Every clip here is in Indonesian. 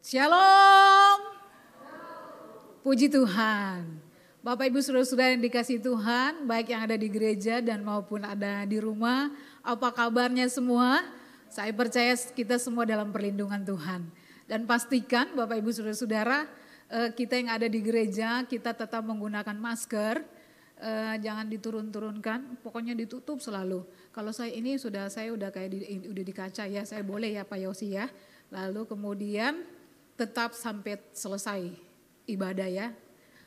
Shalom. Puji Tuhan. Bapak Ibu saudara-saudara yang dikasihi Tuhan, baik yang ada di gereja dan maupun ada di rumah, apa kabarnya semua? Saya percaya kita semua dalam perlindungan Tuhan. Dan pastikan Bapak Ibu saudara-saudara, kita yang ada di gereja, kita tetap menggunakan masker, jangan diturun-turunkan, pokoknya ditutup selalu. Kalau saya udah kayak udah di kaca ya, saya boleh ya Pak Yosi ya. Lalu kemudian tetap sampai selesai ibadah ya.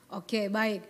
Oke, baik.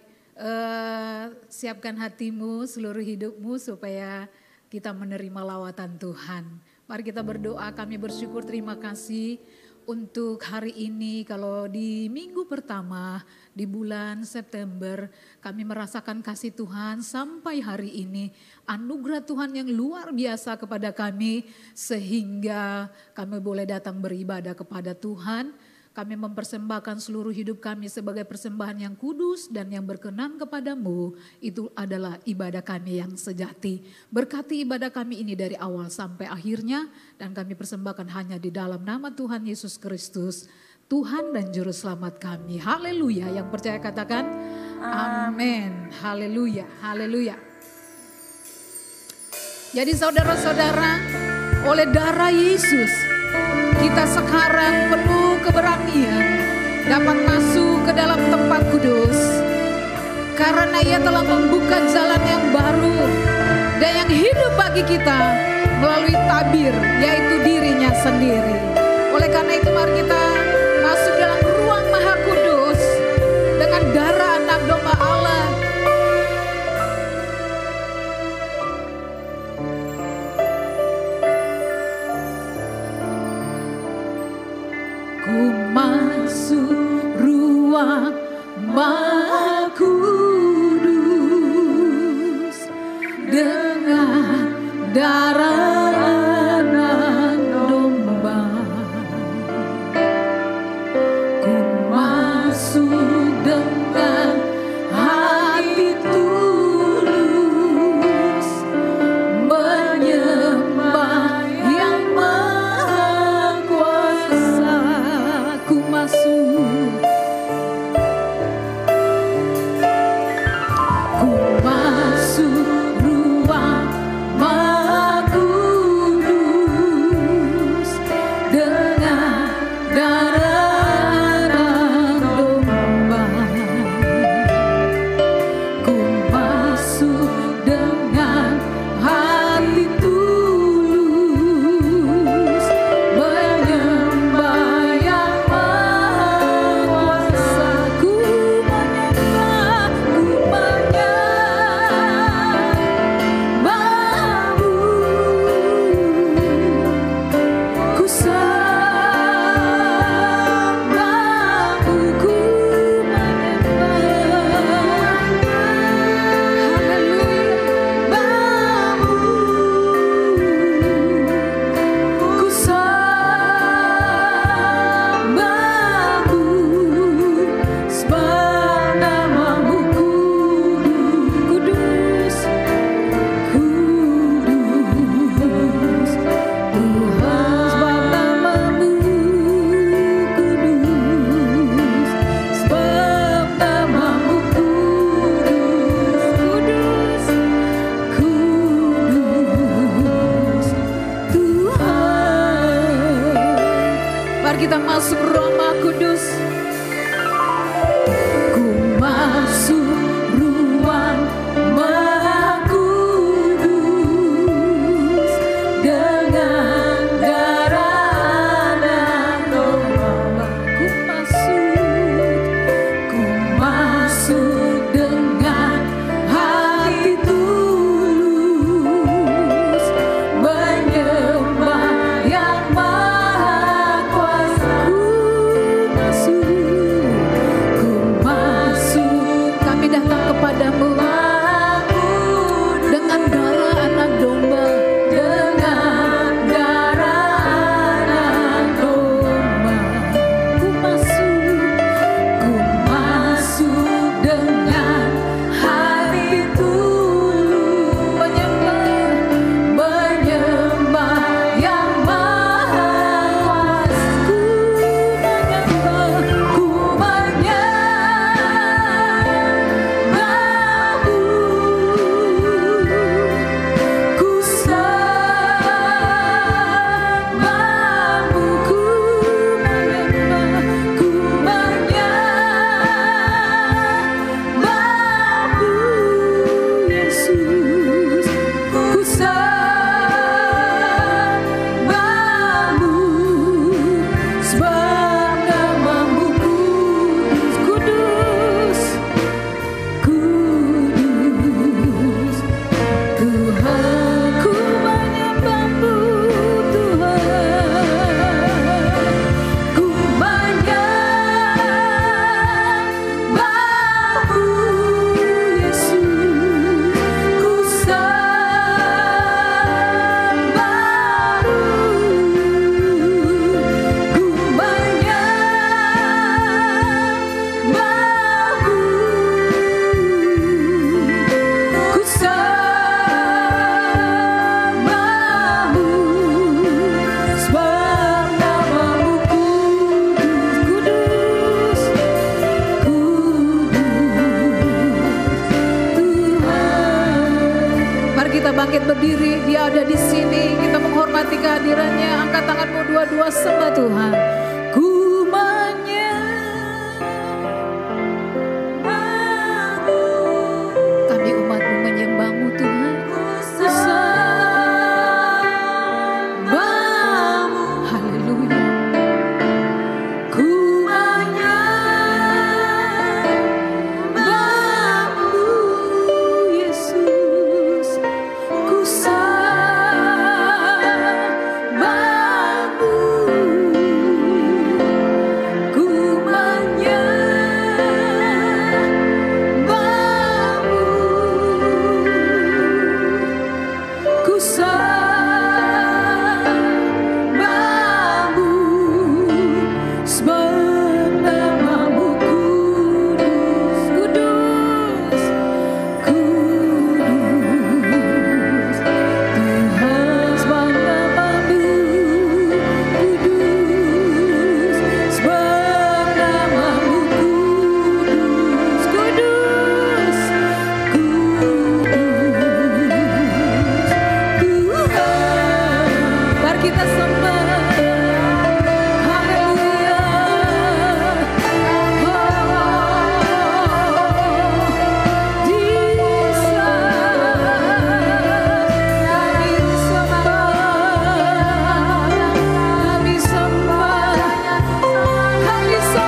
Siapkan hatimu, seluruh hidupmu supaya kita menerima lawatan Tuhan. Mari kita berdoa, kami bersyukur, terima kasih untuk hari ini. Kalau di minggu pertama di bulan September kami merasakan kasih Tuhan sampai hari ini. Anugerah Tuhan yang luar biasa kepada kami sehingga kami boleh datang beribadah kepada Tuhan. Kami mempersembahkan seluruh hidup kami sebagai persembahan yang kudus dan yang berkenan kepadamu. Itu adalah ibadah kami yang sejati. Berkati ibadah kami ini dari awal sampai akhirnya. Dan kami persembahkan hanya di dalam nama Tuhan Yesus Kristus. Tuhan dan Juru Selamat kami. Haleluya. Yang percaya katakan amin. Haleluya. Haleluya. Jadi saudara-saudara, oleh darah Yesus kita sekarang penuh keberanian dapat masuk ke dalam tempat kudus. Karena Ia telah membuka jalan yang baru dan yang hidup bagi kita melalui tabir, yaitu dirinya sendiri. Oleh karena itu mari kita masuk dalam ruang maha kudus dengan darah anak domba Allah. Ku masuk ruang maha kudus dengan darah anak domba. Ku masuk dengan hati tulus menyembah yang maha kuasa. Ku masuk ruang maha kudus dengan darah anak domba. Ku masuk dengan hati tulus menyembah yang maha kuasa. Ku menyembah, ku sembahmu, ku menyembah. Haleluya, ku sembahmu, sebab namamu kudus, kudus, Tuhan, sebab namamu kudus, sebab namamu kudus, kudus, Tuhan. Mari kita masuk ruang maha kudus. Ku masuk ruang maha kudus dengan darah anak domba. Ku masuk dengan hati tulus menyembah yang maha kuasa. Ku masuk berdiri, dia ada di sini. Kita menghormati kehadirannya. Angkat tanganmu dua-dua, sembah Tuhan. Ku kami umatmu menyembahmu Tuhan. Ku sembahmu. Haleluya. Ku menyembahmu Yesus. Ku sembahmu. Ku menyembahmu. Ku sembahmu. Sebab namamu kudus, kudus, kudus. Tuhan, sebab namamu kudus, sebab namamu kudus, kudus, kudus. Tuhan, mari kita sembah. Haleluya. Kami sembah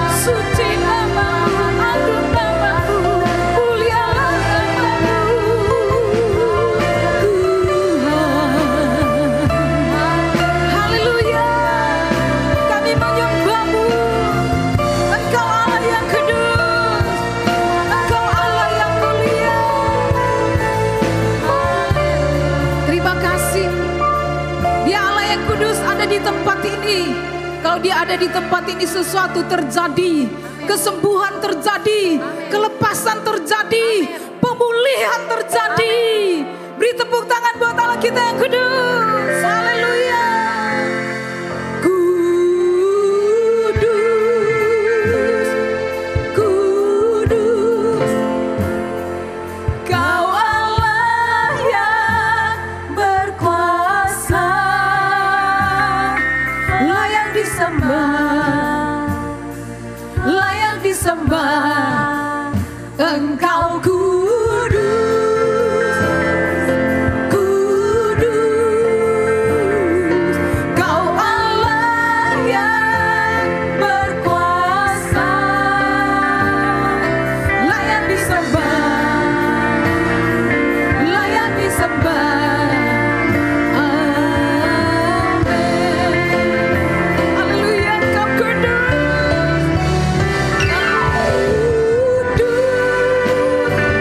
Engkau suci namamu, agung namamu, mulialah namamu, Tuhan. Haleluya. Kami menyembahmu. Engkau Allah yang kudus, Engkau Allah yang mulia. Terima kasih. Dia Allah yang kudus ada di tempat ini. Kalau dia ada di tempat ini, sesuatu terjadi, kesembuhan terjadi, kelepasan terjadi, pemulihan terjadi. Beri tepuk tangan buat Allah kita yang kudus. Haleluya. Kudus, kudus, Kau Allah yang berkuasa, layak disembah, layak disembah. Engkau kudus, kudus, Kau Allah yang berkuasa, layak disembah, layak disembah. Amin. Haleluya. Engkau kudus, kudus.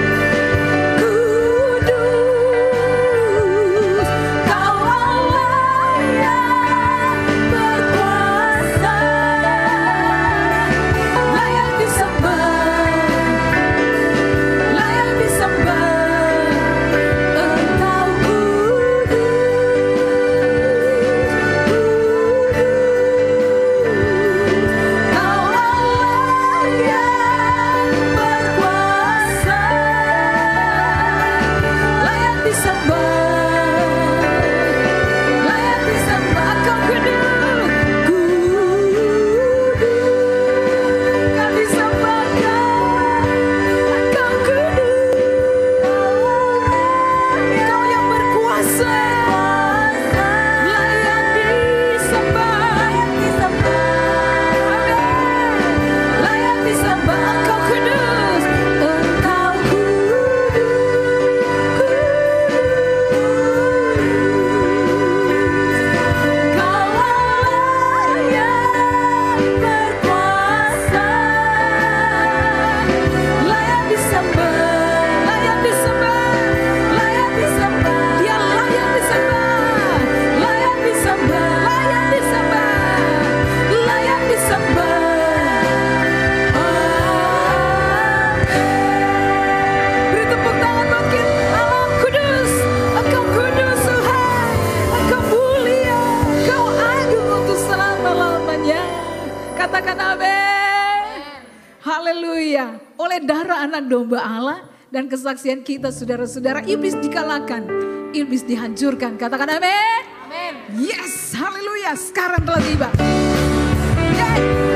Haleluya. Oleh darah anak domba Allah dan kesaksian kita saudara-saudara, iblis dikalahkan, iblis dihancurkan. Katakan amin. Amin. Yes, haleluya. Sekarang telah tiba. Yeay.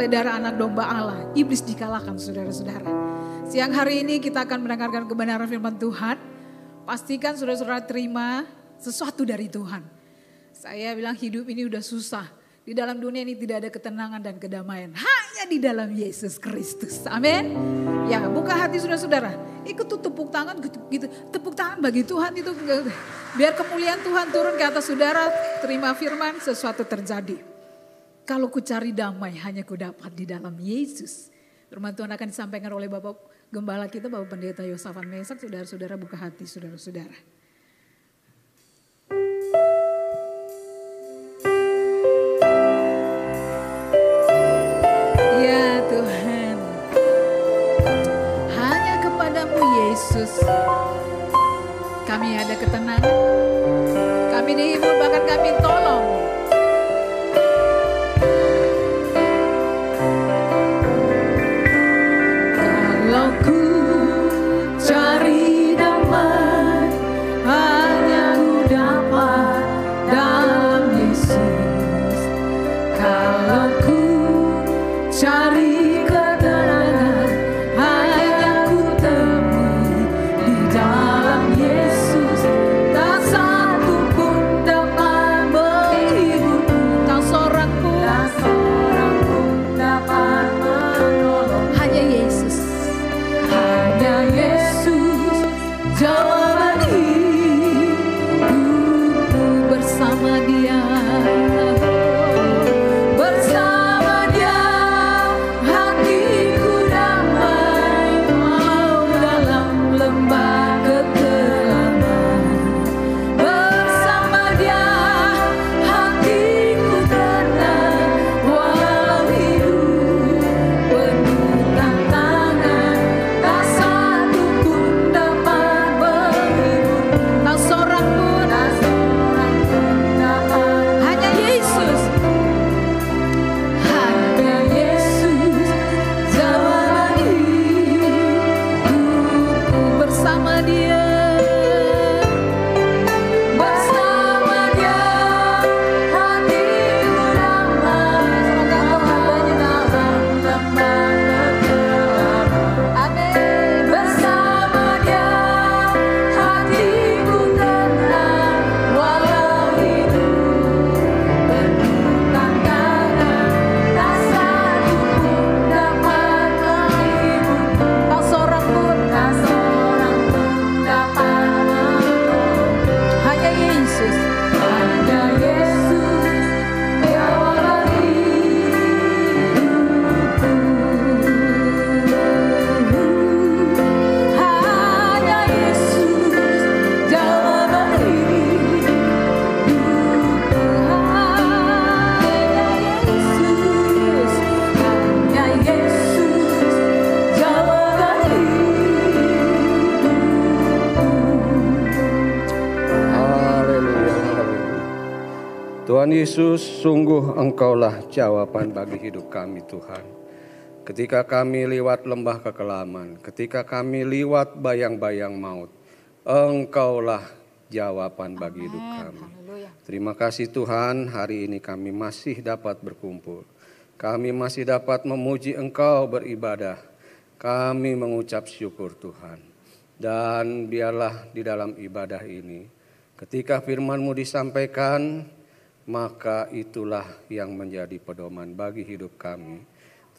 Darah anak domba Allah, iblis dikalahkan saudara-saudara. Siang hari ini kita akan mendengarkan kebenaran firman Tuhan. Pastikan saudara-saudara terima sesuatu dari Tuhan. Saya bilang hidup ini udah susah. Di dalam dunia ini tidak ada ketenangan dan kedamaian. Hanya di dalam Yesus Kristus. Amin. Ya, buka hati saudara-saudara. Ikut tuh tepuk tangan gitu. Tepuk tangan bagi Tuhan itu. Biar kemuliaan Tuhan turun ke atas saudara. Terima firman, sesuatu terjadi. Kalau ku cari damai hanya ku dapat di dalam Yesus. Firman Tuhan akan disampaikan oleh Bapak Gembala kita, Bapak Pendeta Yosafat Mesak. Saudara-saudara buka hati saudara-saudara. Ya Tuhan, hanya kepadamu Yesus kami ada ketenangan. Kami dihibur, bahkan kami tolong. Yesus, tak satu pun dapat Tuhan Yesus, sungguh Engkaulah jawaban bagi hidup kami Tuhan. Ketika kami lewat lembah kekelaman, ketika kami lewat bayang-bayang maut, Engkaulah jawaban bagi hidup kami. Terima kasih Tuhan, hari ini kami masih dapat berkumpul. Kami masih dapat memuji Engkau beribadah. Kami mengucap syukur Tuhan. Dan biarlah di dalam ibadah ini, ketika firman-Mu disampaikan, maka itulah yang menjadi pedoman bagi hidup kami.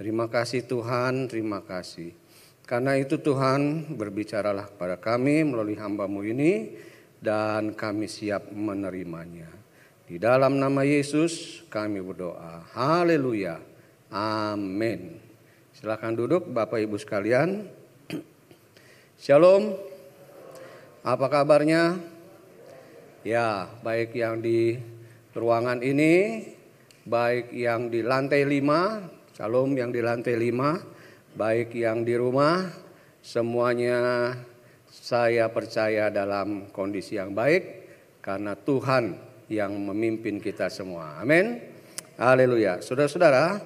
Terima kasih Tuhan, terima kasih. Karena itu Tuhan, berbicaralah kepada kami melalui hamba-Mu ini, dan kami siap menerimanya. Di dalam nama Yesus kami berdoa. Haleluya. Amin. Silakan duduk Bapak Ibu sekalian. Shalom. Apa kabarnya? Ya, baik yang di ruangan ini, baik yang di lantai 5, shalom yang di lantai 5, baik yang di rumah, semuanya saya percaya dalam kondisi yang baik karena Tuhan yang memimpin kita semua. Amin. Haleluya. Saudara-saudara,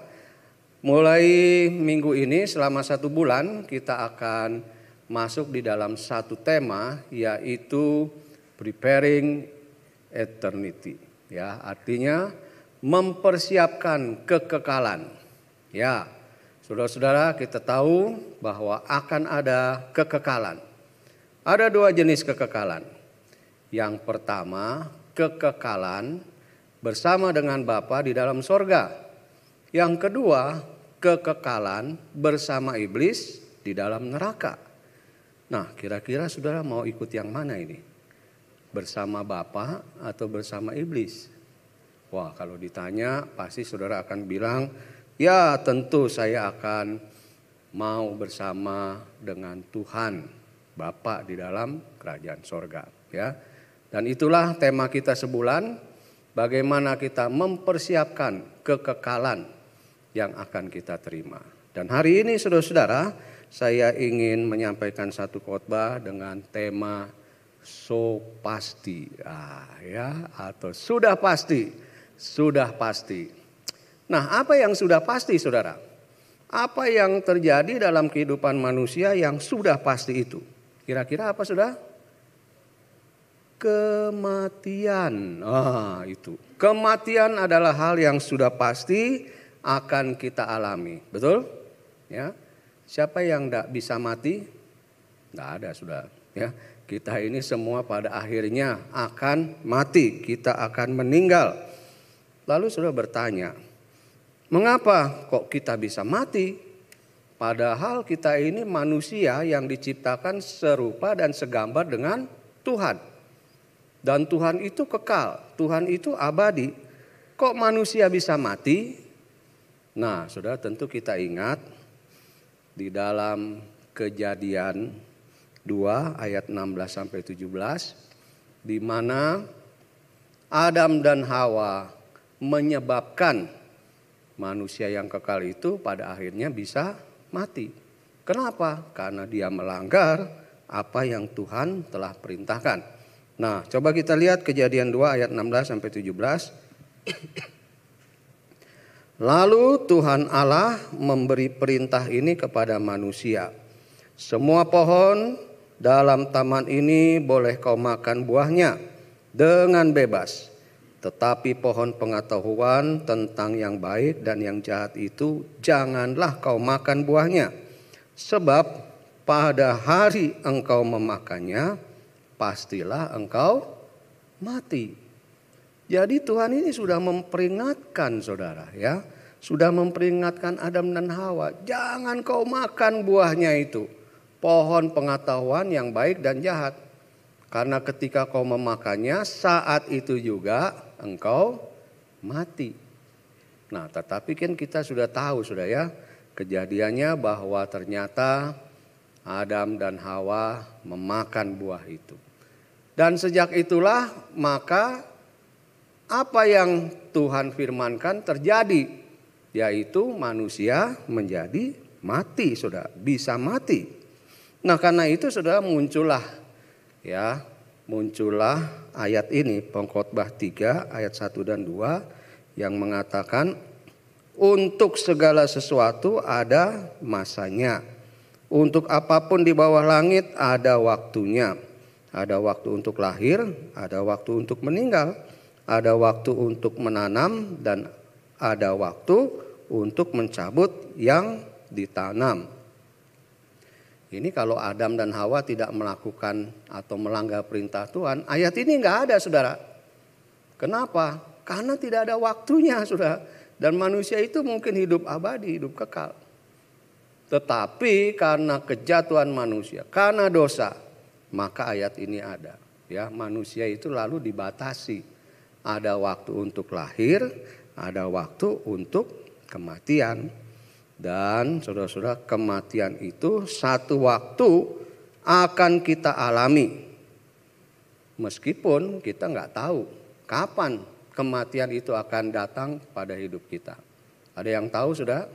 mulai minggu ini selama 1 bulan kita akan masuk di dalam satu tema, yaitu preparing eternity. Ya, artinya mempersiapkan kekekalan. Ya, saudara-saudara, kita tahu bahwa akan ada kekekalan. Ada 2 jenis kekekalan. Yang pertama, kekekalan bersama dengan Bapa di dalam sorga. Yang kedua, kekekalan bersama iblis di dalam neraka. Nah, kira-kira saudara mau ikut yang mana ini? Bersama Bapa atau bersama iblis? Wah, kalau ditanya pasti saudara akan bilang, ya tentu saya akan mau bersama dengan Tuhan Bapa di dalam kerajaan sorga. Ya. Dan itulah tema kita sebulan, bagaimana kita mempersiapkan kekekalan yang akan kita terima. Dan hari ini saudara-saudara, saya ingin menyampaikan satu khotbah dengan tema so pasti, ya, atau sudah pasti, sudah pasti. Nah, apa yang sudah pasti, saudara? Apa yang terjadi dalam kehidupan manusia yang sudah pasti itu? Kira-kira apa, saudara? Kematian. Itu. Kematian adalah hal yang sudah pasti akan kita alami, betul? Ya. Siapa yang tidak bisa mati? Tidak ada, saudara. Ya. Kita ini semua pada akhirnya akan mati, kita akan meninggal. Lalu saudara bertanya, mengapa kok kita bisa mati? Padahal kita ini manusia yang diciptakan serupa dan segambar dengan Tuhan. Dan Tuhan itu kekal, Tuhan itu abadi. Kok manusia bisa mati? Nah, saudara tentu kita ingat di dalam Kejadian 2 ayat 16 sampai 17, di mana Adam dan Hawa menyebabkan manusia yang kekal itu pada akhirnya bisa mati. Kenapa? Karena dia melanggar apa yang Tuhan telah perintahkan. Nah, coba kita lihat Kejadian 2 ayat 16 sampai 17. Lalu Tuhan Allah memberi perintah ini kepada manusia. Semua pohon dalam taman ini boleh kau makan buahnya dengan bebas. Tetapi pohon pengetahuan tentang yang baik dan yang jahat itu janganlah kau makan buahnya. Sebab pada hari engkau memakannya, pastilah engkau mati. Jadi Tuhan ini sudah memperingatkan saudara, ya. Sudah memperingatkan Adam dan Hawa, jangan kau makan buahnya itu. Pohon pengetahuan yang baik dan jahat. Karena ketika kau memakannya, saat itu juga engkau mati. Nah, tetapi kan kita sudah tahu sudah ya, kejadiannya bahwa ternyata Adam dan Hawa memakan buah itu. Dan sejak itulah maka apa yang Tuhan firmankan terjadi, yaitu manusia menjadi mati, saudara, bisa mati. Nah, karena itu saudara muncullah ya muncullah ayat ini, Pengkhotbah 3 ayat 1 dan 2 yang mengatakan untuk segala sesuatu ada masanya. Untuk apapun di bawah langit ada waktunya. Ada waktu untuk lahir, ada waktu untuk meninggal, ada waktu untuk menanam, dan ada waktu untuk mencabut yang ditanam. Ini kalau Adam dan Hawa tidak melakukan atau melanggar perintah Tuhan, ayat ini nggak ada, saudara. Kenapa? Karena tidak ada waktunya, saudara. Dan manusia itu mungkin hidup abadi, hidup kekal. Tetapi karena kejatuhan manusia, karena dosa, maka ayat ini ada. Ya, manusia itu lalu dibatasi. Ada waktu untuk lahir, ada waktu untuk kematian. Dan saudara-saudara, kematian itu satu waktu akan kita alami. Meskipun kita nggak tahu kapan kematian itu akan datang pada hidup kita. Ada yang tahu, saudara?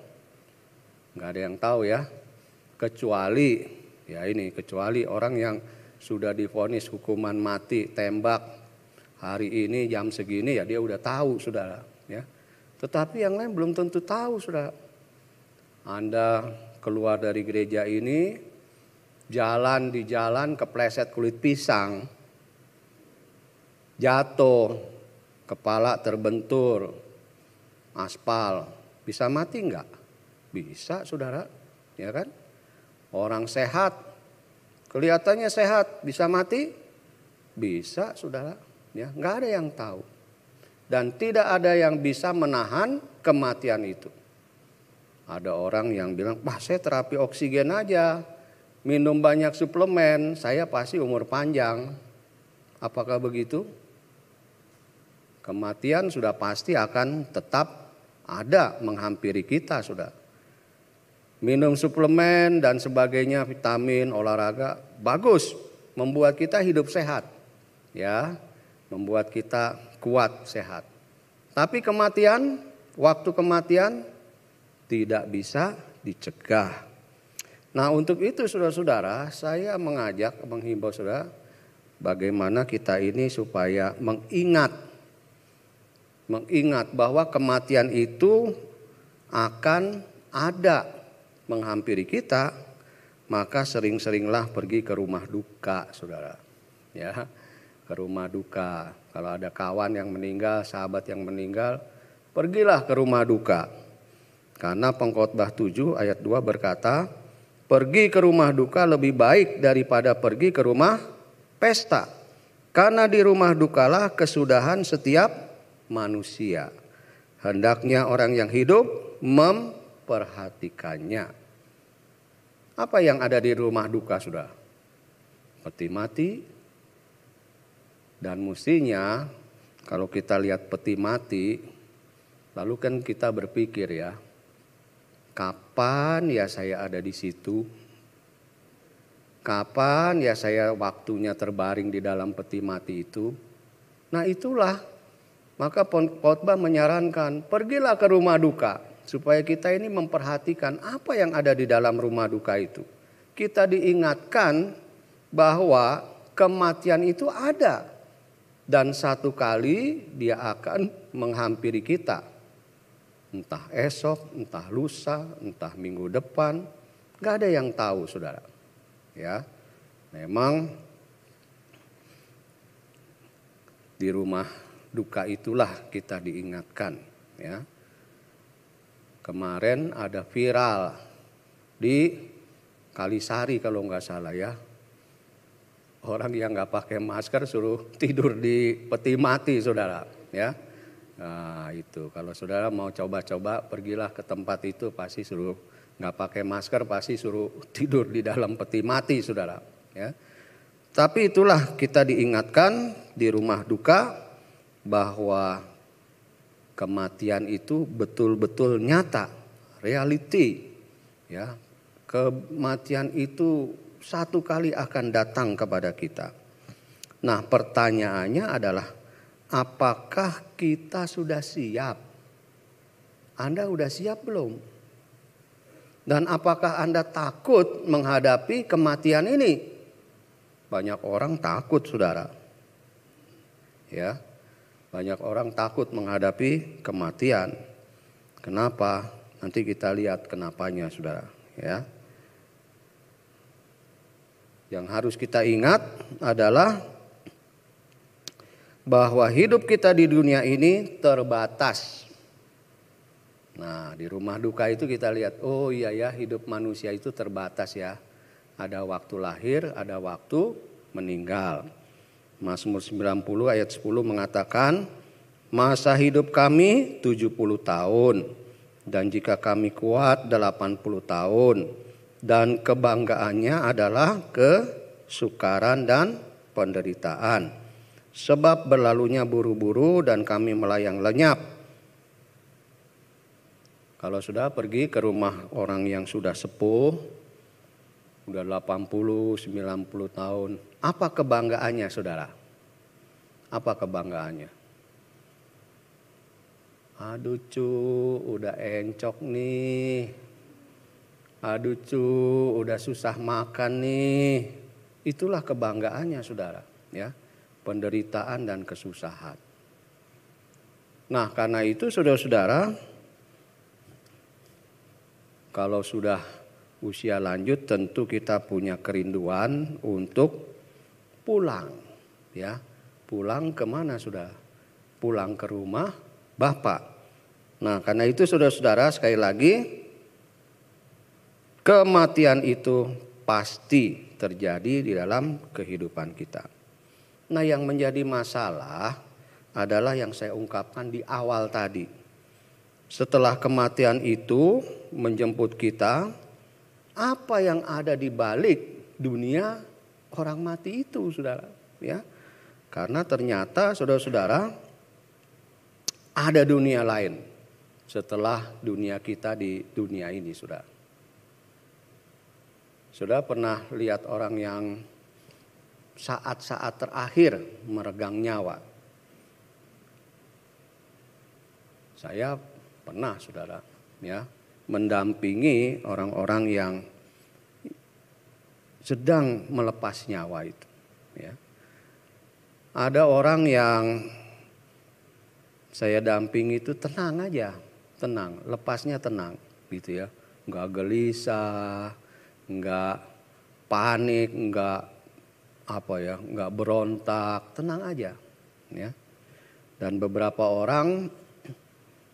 Nggak ada yang tahu ya. Kecuali orang yang sudah divonis hukuman mati, tembak hari ini jam segini, ya dia udah tahu, saudara. Ya. Tetapi yang lain belum tentu tahu, saudara. Anda keluar dari gereja ini, jalan di jalan kepleset kulit pisang, jatuh, kepala terbentur, aspal, bisa mati enggak? Bisa, saudara, ya kan? Orang sehat, kelihatannya sehat, bisa mati? Bisa, saudara, ya, enggak ada yang tahu. Dan tidak ada yang bisa menahan kematian itu. Ada orang yang bilang, saya terapi oksigen aja, minum banyak suplemen, saya pasti umur panjang. Apakah begitu? Kematian sudah pasti akan tetap ada menghampiri kita, sudah. Minum suplemen dan sebagainya, vitamin, olahraga, bagus, membuat kita hidup sehat, ya, membuat kita kuat, sehat. Tapi kematian, waktu kematian tidak bisa dicegah. Nah, untuk itu saudara-saudara, saya menghimbau saudara, bagaimana kita ini supaya mengingat bahwa kematian itu akan ada menghampiri kita, maka sering-seringlah pergi ke rumah duka, saudara. Ya, ke rumah duka. Kalau ada kawan yang meninggal, sahabat yang meninggal, pergilah ke rumah duka. Karena Pengkhotbah 7 ayat 2 berkata, pergi ke rumah duka lebih baik daripada pergi ke rumah pesta. Karena di rumah dukalah kesudahan setiap manusia. Hendaknya orang yang hidup memperhatikannya. Apa yang ada di rumah duka, saudara? Peti mati. Dan mestinya kalau kita lihat peti mati, lalu kan kita berpikir ya, kapan ya saya ada di situ? Kapan ya saya waktunya terbaring di dalam peti mati itu? Nah itulah, maka khotbah menyarankan, pergilah ke rumah duka. Supaya kita ini memperhatikan apa yang ada di dalam rumah duka itu. Kita diingatkan bahwa kematian itu ada. Dan satu kali dia akan menghampiri kita. Entah esok, entah lusa, entah minggu depan, nggak ada yang tahu, saudara. Ya, memang di rumah duka itulah kita diingatkan. Ya, kemarin ada viral di Kalisari kalau nggak salah ya, orang yang nggak pakai masker suruh tidur di peti mati, saudara. Ya. Nah itu kalau saudara mau coba-coba pergilah ke tempat itu, pasti suruh nggak pakai masker, pasti suruh tidur di dalam peti mati, saudara. Ya. Tapi itulah kita diingatkan di rumah duka bahwa kematian itu betul-betul nyata, reality. Ya, kematian itu satu kali akan datang kepada kita. Nah pertanyaannya adalah, apakah kita sudah siap? Anda sudah siap belum? Dan apakah Anda takut menghadapi kematian ini? banyak orang takut saudara. Ya, banyak orang takut menghadapi kematian. Kenapa? Nanti kita lihat kenapanya saudara. Ya. Yang harus kita ingat adalah bahwa hidup kita di dunia ini terbatas. Nah, di rumah duka itu kita lihat, oh iya ya, hidup manusia itu terbatas ya. Ada waktu lahir, ada waktu meninggal. Mazmur 90 ayat 10 mengatakan, masa hidup kami 70 tahun, dan jika kami kuat 80 tahun, dan kebanggaannya adalah kesukaran dan penderitaan. Sebab berlalunya buru-buru dan kami melayang lenyap. Kalau sudah pergi ke rumah orang yang sudah sepuh, udah 80, 90 tahun, apa kebanggaannya saudara? Apa kebanggaannya? Aduh cu, udah encok nih. Aduh cu, udah susah makan nih. Itulah kebanggaannya saudara, ya. Penderitaan dan kesusahan. Nah, karena itu saudara-saudara, kalau sudah usia lanjut tentu kita punya kerinduan untuk pulang, ya. Pulang kemana sudah? Pulang ke rumah Bapak. Nah, karena itu saudara-saudara, sekali lagi, kematian itu pasti terjadi di dalam kehidupan kita. Nah, yang menjadi masalah adalah yang saya ungkapkan di awal tadi. Setelah kematian itu menjemput kita, apa yang ada di balik dunia orang mati itu, saudara? Ya, karena ternyata saudara-saudara ada dunia lain setelah dunia kita di dunia ini, saudara. Saudara pernah lihat orang yang saat-saat terakhir meregang nyawa? Saya pernah saudara, ya, mendampingi orang-orang yang sedang melepas nyawa itu, ya. Ada orang yang saya dampingi itu tenang aja, tenang, lepasnya tenang gitu ya. Enggak gelisah, enggak panik, enggak enggak berontak, tenang aja, ya. Dan beberapa orang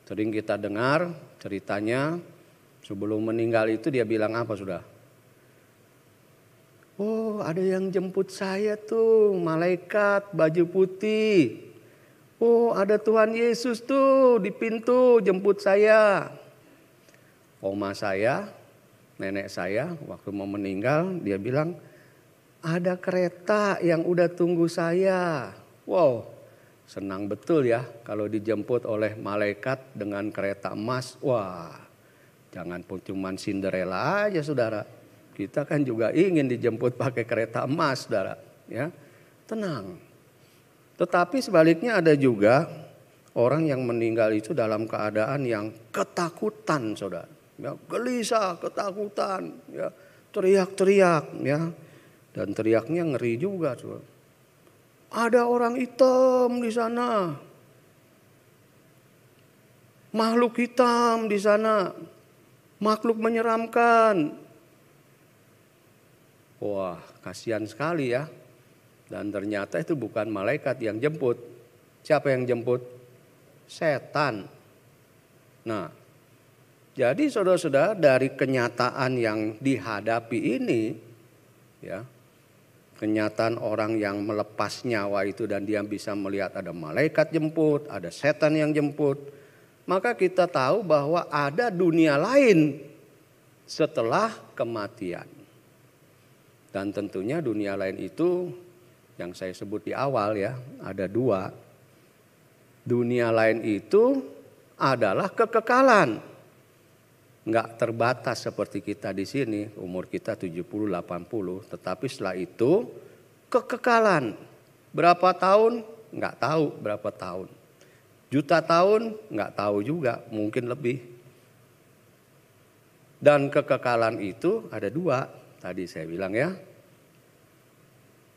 sering kita dengar ceritanya sebelum meninggal itu dia bilang apa sudah? Oh, ada yang jemput saya tuh, malaikat baju putih. Oh, ada Tuhan Yesus tuh di pintu jemput saya. Oma saya, nenek saya waktu mau meninggal dia bilang, ada kereta yang udah tunggu saya. Wow, senang betul ya kalau dijemput oleh malaikat dengan kereta emas. Wah, jangan pun cuman Cinderella aja saudara. Kita kan juga ingin dijemput pakai kereta emas saudara. Ya, tenang. Tetapi sebaliknya ada juga orang yang meninggal itu dalam keadaan yang ketakutan saudara. Ya, gelisah, ketakutan, ya, teriak-teriak, ya. Dan teriaknya ngeri juga saudara. Ada orang hitam di sana. Makhluk hitam di sana. Makhluk menyeramkan. Wah, kasihan sekali ya. Dan ternyata itu bukan malaikat yang jemput. Siapa yang jemput? Setan. Nah, jadi saudara-saudara dari kenyataan yang dihadapi ini, ya, kenyataan orang yang melepas nyawa itu dan dia bisa melihat ada malaikat jemput, ada setan yang jemput. Maka kita tahu bahwa ada dunia lain setelah kematian. Dan tentunya dunia lain itu yang saya sebut di awal ya, ada dua. Dunia lain itu adalah kekekalan. Enggak terbatas seperti kita di sini, umur kita 70-80, tetapi setelah itu kekekalan. Berapa tahun? Enggak tahu berapa tahun. Juta tahun? Enggak tahu juga, mungkin lebih. Dan kekekalan itu ada dua, tadi saya bilang ya.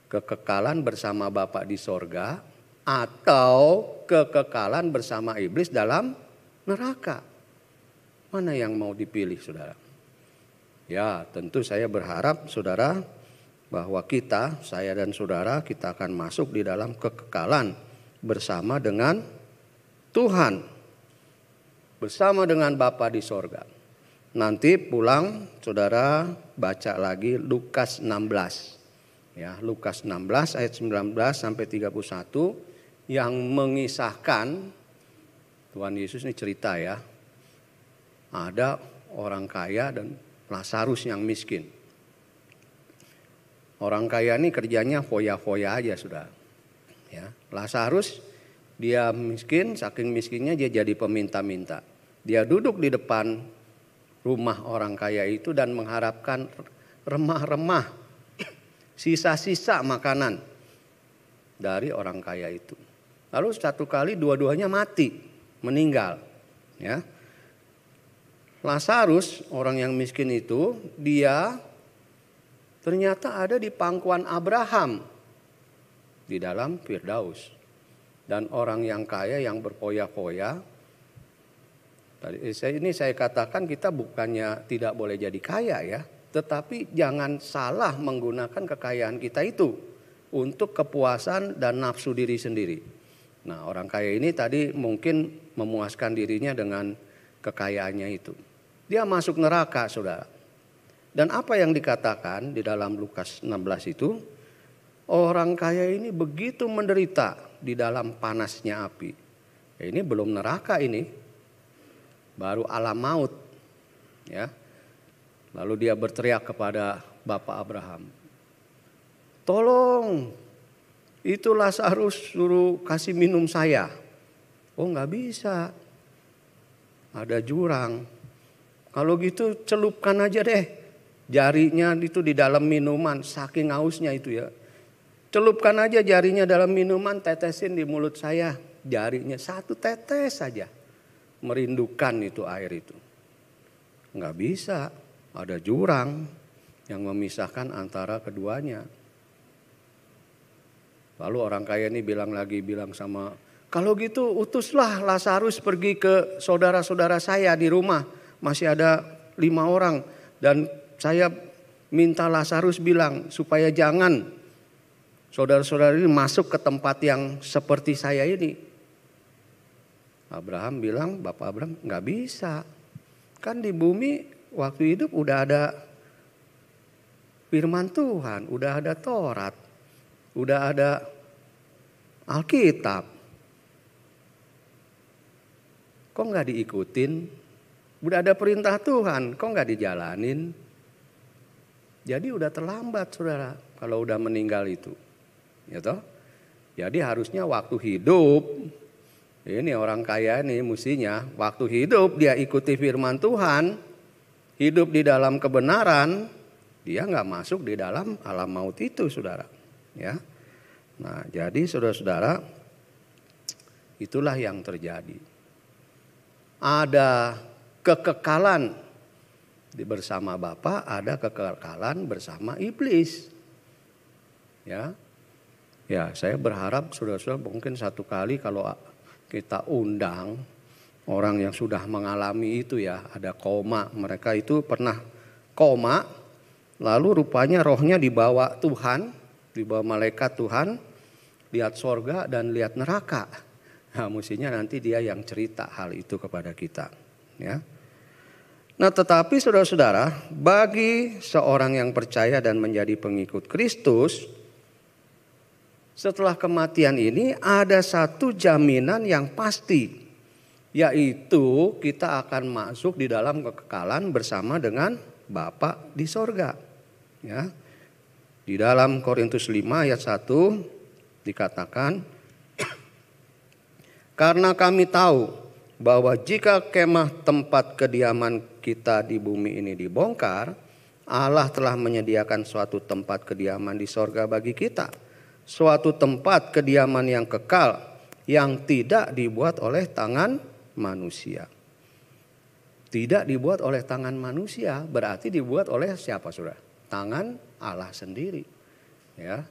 Kekekalan bersama Bapa di sorga atau kekekalan bersama iblis dalam neraka. Mana yang mau dipilih saudara? Ya tentu saya berharap saudara bahwa kita, saya dan saudara, kita akan masuk di dalam kekekalan bersama dengan Tuhan. Bersama dengan Bapa di sorga. Nanti pulang saudara baca lagi Lukas 16. Ya, Lukas 16 ayat 19 sampai 31 yang mengisahkan Tuhan Yesus ini cerita ya. Ada orang kaya dan Lazarus yang miskin. Orang kaya ini kerjanya foya-foya aja sudah. Ya, Lazarus dia miskin, saking miskinnya dia jadi peminta-minta. Dia duduk di depan rumah orang kaya itu dan mengharapkan remah-remah, sisa-sisa makanan dari orang kaya itu. Lalu satu kali dua-duanya mati, meninggal. Ya. Lazarus, orang yang miskin itu, dia ternyata ada di pangkuan Abraham di dalam Firdaus. Dan orang yang kaya yang berfoya-foya, ini saya katakan kita bukannya tidak boleh jadi kaya ya. Tetapi jangan salah menggunakan kekayaan kita itu untuk kepuasan dan nafsu diri sendiri. Nah orang kaya ini tadi mungkin memuaskan dirinya dengan kekayaannya itu. Dia masuk neraka saudara. Dan apa yang dikatakan di dalam Lukas 16 itu. Orang kaya ini begitu menderita di dalam panasnya api. Ini belum neraka ini. Baru alam maut. Ya. Lalu dia berteriak kepada Bapak Abraham. Tolong, itu Lazarus suruh kasih minum saya. Oh nggak bisa, ada jurang. Kalau gitu celupkan aja deh jarinya itu di dalam minuman, saking hausnya itu ya. Celupkan aja jarinya dalam minuman, tetesin di mulut saya. Jarinya satu tetes saja, merindukan itu air itu. Nggak bisa. Ada jurang yang memisahkan antara keduanya. Lalu orang kaya ini bilang sama, kalau gitu utuslah Lazarus pergi ke saudara-saudara saya di rumah. Masih ada 5 orang. Dan saya minta Lazarus bilang supaya jangan saudara-saudara ini masuk ke tempat yang seperti saya ini. Abraham bilang, Bapak Abraham nggak bisa. Kan di bumi waktu hidup udah ada firman Tuhan, udah ada Taurat, udah ada Alkitab. Kok nggak diikutin? Udah ada perintah Tuhan, kok nggak dijalanin? Jadi udah terlambat saudara kalau udah meninggal itu. Ya toh? Jadi harusnya waktu hidup, ini orang kaya nih mestinya waktu hidup dia ikuti firman Tuhan. Hidup di dalam kebenaran, dia nggak masuk di dalam alam maut itu, saudara. Ya, nah jadi saudara-saudara, itulah yang terjadi. Ada kekekalan bersama Bapa, ada kekekalan bersama iblis. Ya, saya berharap saudara-saudara mungkin satu kali kalau kita undang orang yang sudah mengalami itu ya, ada koma. Mereka itu pernah koma, lalu rupanya rohnya dibawa Tuhan, dibawa malaikat Tuhan, lihat sorga dan lihat neraka. Nah mestinya nanti dia yang cerita hal itu kepada kita. Ya. Nah tetapi saudara-saudara, bagi seorang yang percaya dan menjadi pengikut Kristus, setelah kematian ini ada satu jaminan yang pasti. Yaitu kita akan masuk di dalam kekekalan bersama dengan Bapa di sorga. Ya. Di dalam Korintus 5 ayat 1 dikatakan, karena kami tahu bahwa jika kemah tempat kediaman kita di bumi ini dibongkar, Allah telah menyediakan suatu tempat kediaman di sorga bagi kita. Suatu tempat kediaman yang kekal, yang tidak dibuat oleh tangan manusia. Tidak dibuat oleh tangan manusia, berarti dibuat oleh siapa saudara? Tangan Allah sendiri. Ya.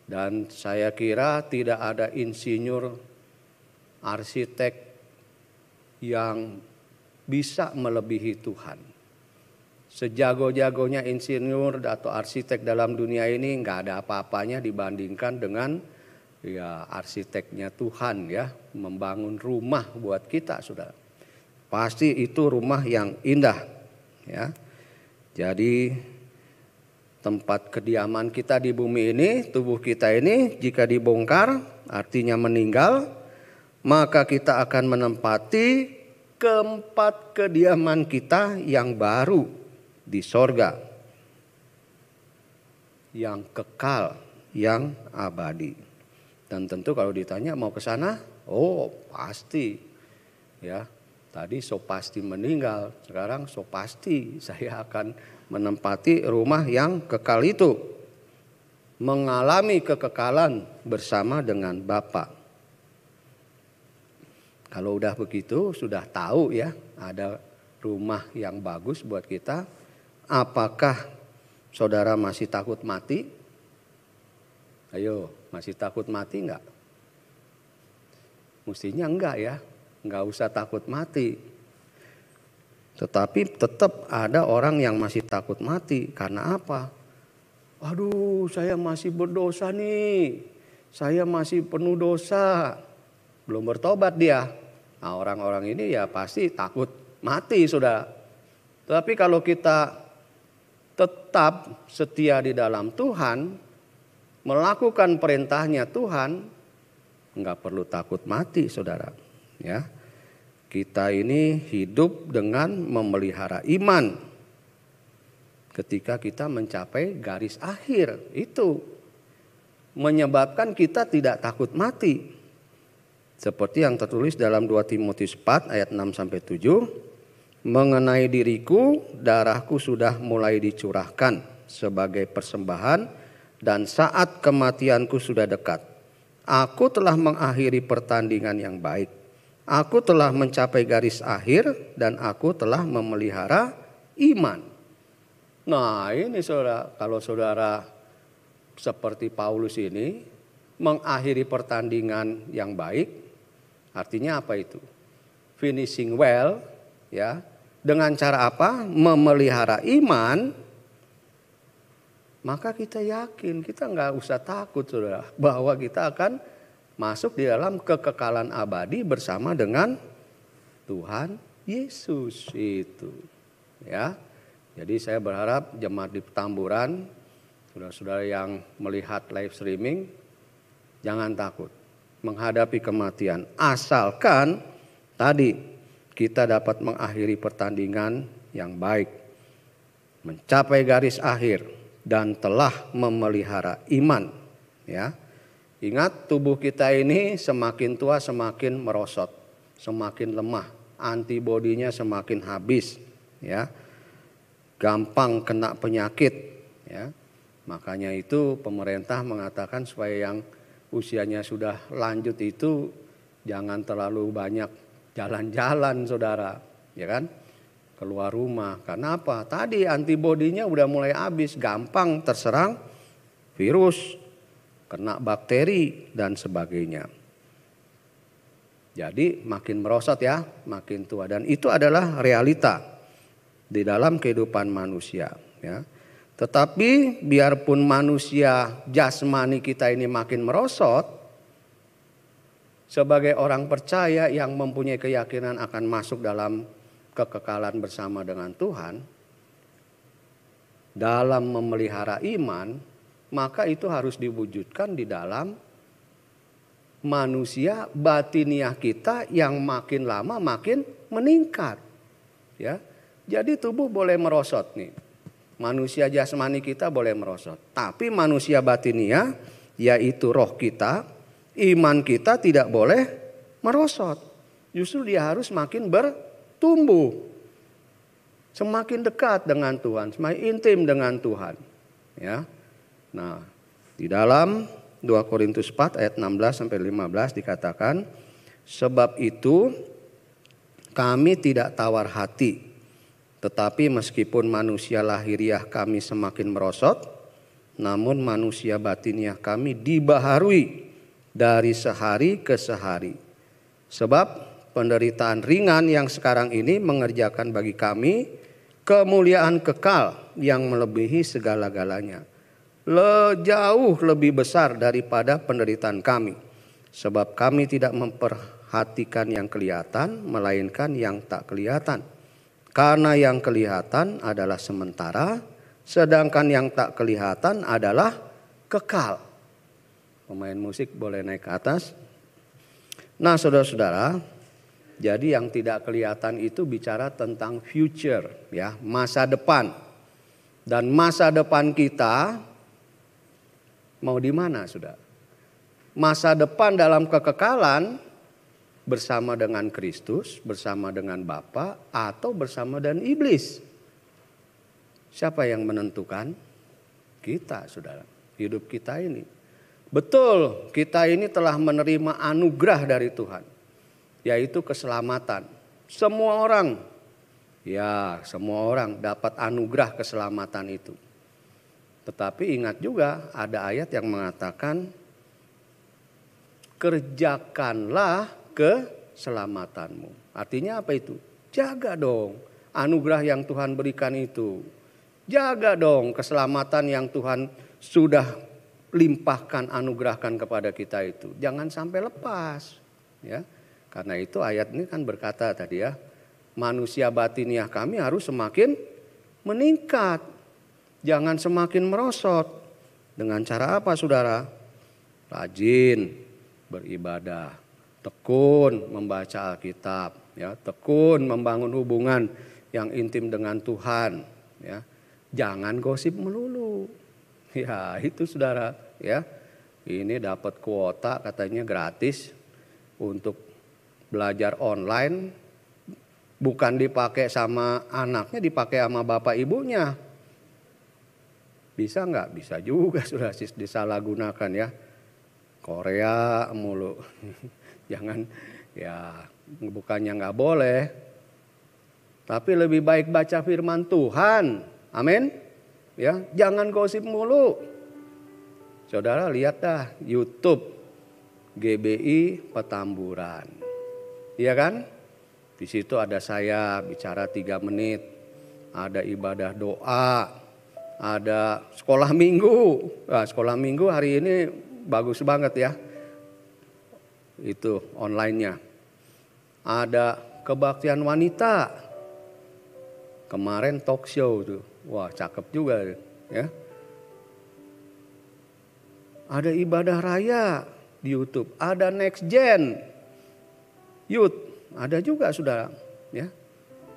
Dan saya kira tidak ada insinyur, arsitek yang bisa melebihi Tuhan. Sejago-jagonya insinyur atau arsitek dalam dunia ini nggak ada apa-apanya dibandingkan dengan ya arsiteknya Tuhan ya, membangun rumah buat kita, saudara. Pasti itu rumah yang indah ya. Jadi tempat kediaman kita di bumi ini, tubuh kita ini jika dibongkar artinya meninggal, maka kita akan menempati tempat kediaman kita yang baru di sorga, yang kekal, yang abadi. Dan tentu kalau ditanya mau ke sana, oh pasti ya. Tadi so pasti meninggal, sekarang so pasti saya akan menempati rumah yang kekal itu, mengalami kekekalan bersama dengan Bapa. Kalau udah begitu, sudah tahu ya ada rumah yang bagus buat kita. Apakah saudara masih takut mati? Ayo, masih takut mati enggak? Mestinya enggak ya, enggak usah takut mati. Tetapi tetap ada orang yang masih takut mati. Karena apa? Aduh, saya masih berdosa nih. Saya masih penuh dosa. Belum bertobat dia. Nah, orang-orang ini ya pasti takut mati, saudara. Tapi kalau kita tetap setia di dalam Tuhan, melakukan perintahnya Tuhan, enggak perlu takut mati, saudara. Ya, kita ini hidup dengan memelihara iman. Ketika kita mencapai garis akhir, itu menyebabkan kita tidak takut mati. Seperti yang tertulis dalam 2 Timotius 4 ayat 6-7. Mengenai diriku, darahku sudah mulai dicurahkan sebagai persembahan dan saat kematianku sudah dekat. Aku telah mengakhiri pertandingan yang baik. Aku telah mencapai garis akhir dan aku telah memelihara iman. Nah ini saudara, kalau saudara seperti Paulus ini mengakhiri pertandingan yang baik, artinya apa itu? Finishing well ya. Dengan cara apa? Memelihara iman. Maka kita yakin, kita nggak usah takut saudara, bahwa kita akan masuk di dalam kekekalan abadi bersama dengan Tuhan Yesus itu. Ya, jadi saya berharap jemaat di Petamburan, saudara-saudara yang melihat live streaming, jangan takut menghadapi kematian. Asalkan tadi kita dapat mengakhiri pertandingan yang baik, mencapai garis akhir, dan telah memelihara iman. Ya, ingat tubuh kita ini semakin tua semakin merosot, semakin lemah, antibodinya semakin habis. Ya, gampang kena penyakit. Ya, makanya itu pemerintah mengatakan supaya yang usianya sudah lanjut itu jangan terlalu banyak jalan-jalan saudara, ya kan? Keluar rumah. Karena apa? Tadi antibodinya udah mulai habis, gampang terserang virus, kena bakteri dan sebagainya. Jadi makin merosot ya, makin tua, dan itu adalah realita di dalam kehidupan manusia, ya. Tetapi biarpun manusia jasmani kita ini makin merosot, sebagai orang percaya yang mempunyai keyakinan akan masuk dalam kekekalan bersama dengan Tuhan, dalam memelihara iman, maka itu harus diwujudkan di dalam manusia batiniah kita yang makin lama makin meningkat. Ya, jadi tubuh boleh merosot nih, manusia jasmani kita boleh merosot, tapi manusia batiniah yaitu roh kita, iman kita tidak boleh merosot. Justru dia harus makin bertumbuh. Semakin dekat dengan Tuhan, semakin intim dengan Tuhan. Ya. Nah, di dalam 2 Korintus 4 ayat 16-15 dikatakan, sebab itu kami tidak tawar hati, tetapi meskipun manusia lahiriah kami semakin merosot, namun manusia batiniah kami dibaharui dari sehari ke sehari. Sebab penderitaan ringan yang sekarang ini mengerjakan bagi kami kemuliaan kekal yang melebihi segala-galanya. Jauh lebih besar daripada penderitaan kami. Sebab kami tidak memperhatikan yang kelihatan, melainkan yang tak kelihatan. Karena yang kelihatan adalah sementara, sedangkan yang tak kelihatan adalah kekal. Pemain musik boleh naik ke atas. Nah saudara-saudara, jadi yang tidak kelihatan itu bicara tentang future, ya, masa depan. Dan masa depan kita mau di mana, saudara? Masa depan dalam kekekalan bersama dengan Kristus, bersama dengan Bapa, atau bersama dengan iblis. Siapa yang menentukan? Kita, saudara. Hidup kita ini. Betul, kita ini telah menerima anugerah dari Tuhan, yaitu keselamatan. Semua orang dapat anugerah keselamatan itu. Tetapi ingat juga ada ayat yang mengatakan, kerjakanlah keselamatanmu. Artinya apa itu? Jaga dong anugerah yang Tuhan berikan itu. Jaga dong keselamatan yang Tuhan sudah limpahkan, anugerahkan kepada kita itu. Jangan sampai lepas, ya. Karena itu ayat ini kan berkata tadi, ya, manusia batiniah kami harus semakin meningkat. Jangan semakin merosot. Dengan cara apa, saudara? Rajin beribadah, tekun membaca Alkitab, ya, tekun membangun hubungan yang intim dengan Tuhan, ya. Jangan gosip melulu. Ya, itu saudara, ya. Ini dapat kuota katanya gratis untuk belajar online, bukan dipakai sama anaknya, dipakai sama bapak ibunya. Bisa nggak? Bisa juga, sudah disalahgunakan, ya. Korea mulu. Jangan, ya, bukannya nggak boleh, tapi lebih baik baca firman Tuhan. Amin. Ya, jangan gosip mulu. Saudara lihat dah YouTube GBI Petamburan. Iya kan? Di situ ada saya bicara 3 menit. Ada ibadah doa, ada sekolah minggu. Nah, sekolah minggu hari ini bagus banget, ya. Itu online-nya. Ada kebaktian wanita. Kemarin talk show tuh. Wah, cakep juga, ya. Ada ibadah raya di YouTube, ada Next Gen Youth, ada juga, saudara, ya.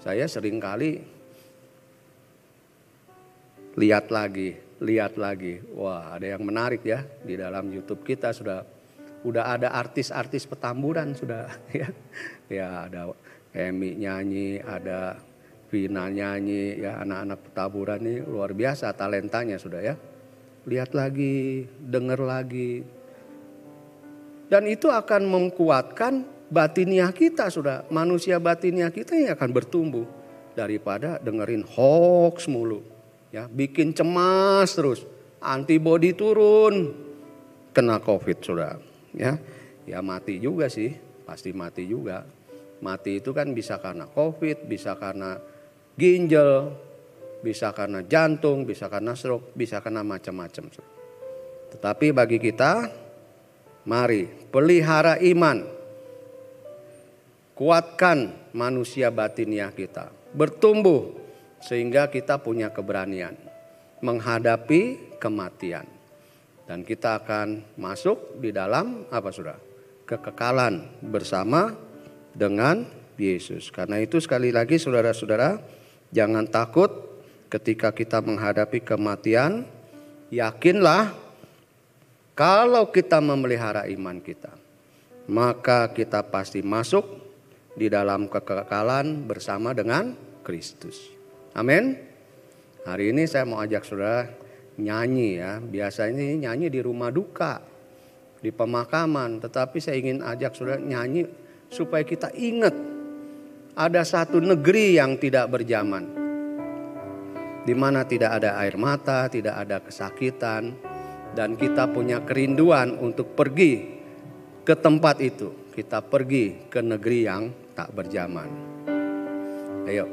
Saya sering kali lihat lagi. Wah, ada yang menarik, ya, di dalam YouTube kita sudah ada artis-artis Petamburan, sudah, ya. Ya, ada Emi nyanyi, ada Vina nyanyi, ya, anak-anak Petamburan ini luar biasa talentanya, sudah, ya. Lihat lagi, dengar lagi. Dan itu akan menguatkan batiniah kita, sudah. Manusia batiniah kita yang akan bertumbuh daripada dengerin hoax mulu, ya, bikin cemas terus, antibodi turun, kena COVID, sudah, ya. Ya mati juga sih, pasti mati juga. Mati itu kan bisa karena COVID, bisa karena ginjal, bisa karena jantung, bisa karena stroke, bisa karena macam-macam. Tetapi bagi kita, mari pelihara iman, kuatkan manusia batiniah kita, bertumbuh sehingga kita punya keberanian menghadapi kematian. Dan kita akan masuk di dalam apa, saudara? Kekekalan bersama dengan Yesus. Karena itu sekali lagi saudara-saudara, jangan takut ketika kita menghadapi kematian. Yakinlah kalau kita memelihara iman kita, maka kita pasti masuk di dalam kekekalan bersama dengan Kristus. Amin. Hari ini saya mau ajak saudara nyanyi, ya. Biasanya nyanyi di rumah duka, di pemakaman. Tetapi saya ingin ajak saudara nyanyi supaya kita ingat ada satu negeri yang tidak berjaman. di mana tidak ada air mata, tidak ada kesakitan, dan kita punya kerinduan untuk pergi ke tempat itu. Kita pergi ke negeri yang tak berzaman. Ayo.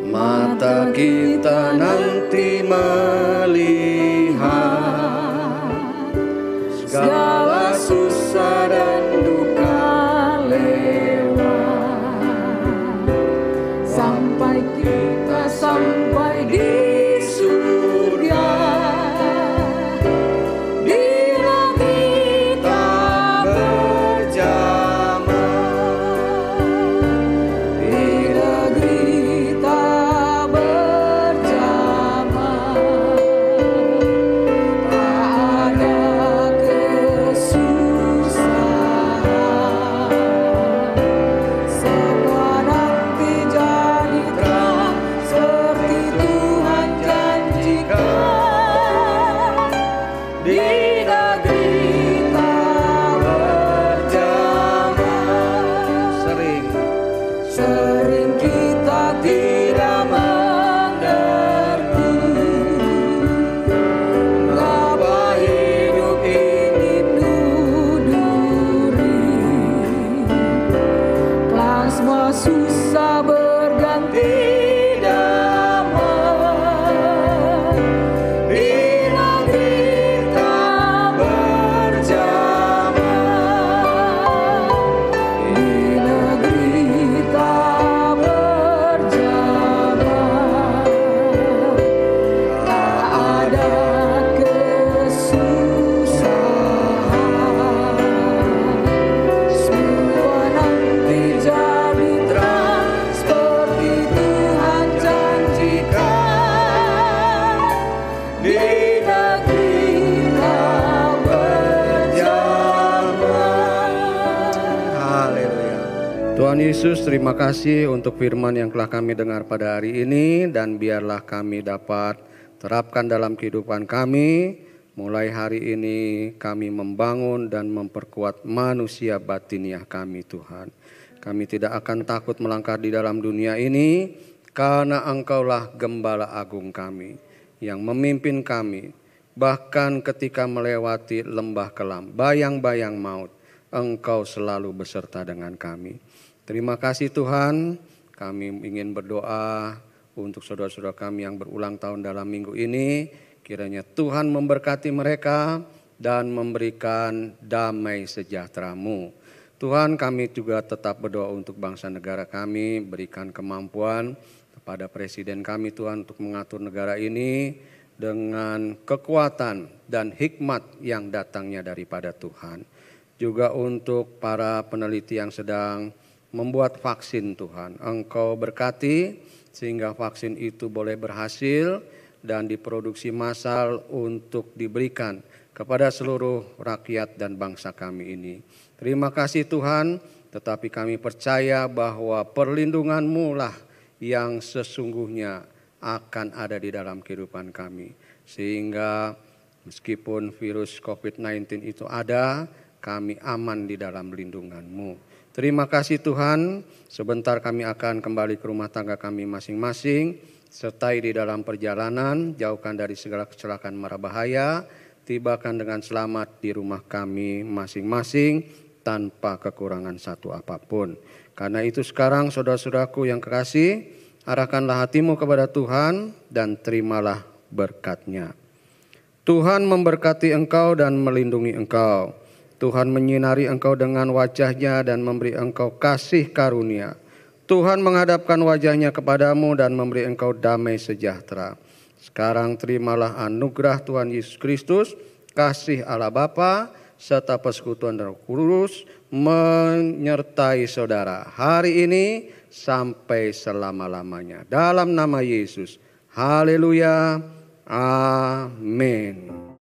Mata kita nanti melihat segala susah dan duka lewat, sampai kita sampai di surga, di negeri tak berzaman, di negeri tak berzaman. Tak ada kesusahan, semua nanti jadi terang seperti Tuhan janjikan. Di negeri tak berzaman. Sering kita tidak mengerti mengapa hidup ini penuh duri. Telah semua susah berganti damai. Di negeri tak berzaman, di negeri tak berzaman. Tak ada kesusahan, semua nanti jadi terang seperti Tuhan janjikan. Di negeri tak berzaman. Haleluya. Tuhan Yesus, terima kasih untuk firman yang telah kami dengar pada hari ini, dan biarlah kami dapat terapkan dalam kehidupan kami. Mulai hari ini kami membangun dan memperkuat manusia batiniah kami, Tuhan. Kami tidak akan takut melangkah di dalam dunia ini, karena Engkaulah Gembala Agung kami yang memimpin kami. Bahkan ketika melewati lembah kelam, bayang-bayang maut, Engkau selalu beserta dengan kami. Terima kasih Tuhan, kami ingin berdoa untuk saudara-saudara kami yang berulang tahun dalam minggu ini. Kiranya Tuhan memberkati mereka dan memberikan damai sejahtera-Mu. Tuhan, kami juga tetap berdoa untuk bangsa negara kami, berikan kemampuan kepada presiden kami Tuhan untuk mengatur negara ini dengan kekuatan dan hikmat yang datangnya daripada Tuhan. Juga untuk para peneliti yang sedang membuat vaksin Tuhan, Engkau berkati sehingga vaksin itu boleh berhasil dan diproduksi massal untuk diberikan kepada seluruh rakyat dan bangsa kami ini. Terima kasih Tuhan, tetapi kami percaya bahwa perlindungan-Mu lah yang sesungguhnya akan ada di dalam kehidupan kami. Sehingga meskipun virus COVID-19 itu ada, kami aman di dalam lindungan-Mu. Terima kasih Tuhan, sebentar kami akan kembali ke rumah tangga kami masing-masing. Sertai di dalam perjalanan, jauhkan dari segala kecelakaan mara bahaya, tibakan dengan selamat di rumah kami masing-masing tanpa kekurangan satu apapun. Karena itu sekarang saudara-saudaraku yang kekasih, arahkanlah hatimu kepada Tuhan dan terimalah berkat-Nya. Tuhan memberkati engkau dan melindungi engkau. Tuhan menyinari engkau dengan wajah-Nya dan memberi engkau kasih karunia. Tuhan menghadapkan wajah-Nya kepadamu dan memberi engkau damai sejahtera. Sekarang terimalah anugerah Tuhan Yesus Kristus, kasih Allah Bapa, serta persekutuan Roh Kudus menyertai saudara hari ini sampai selama-lamanya. Dalam nama Yesus. Haleluya. Amin.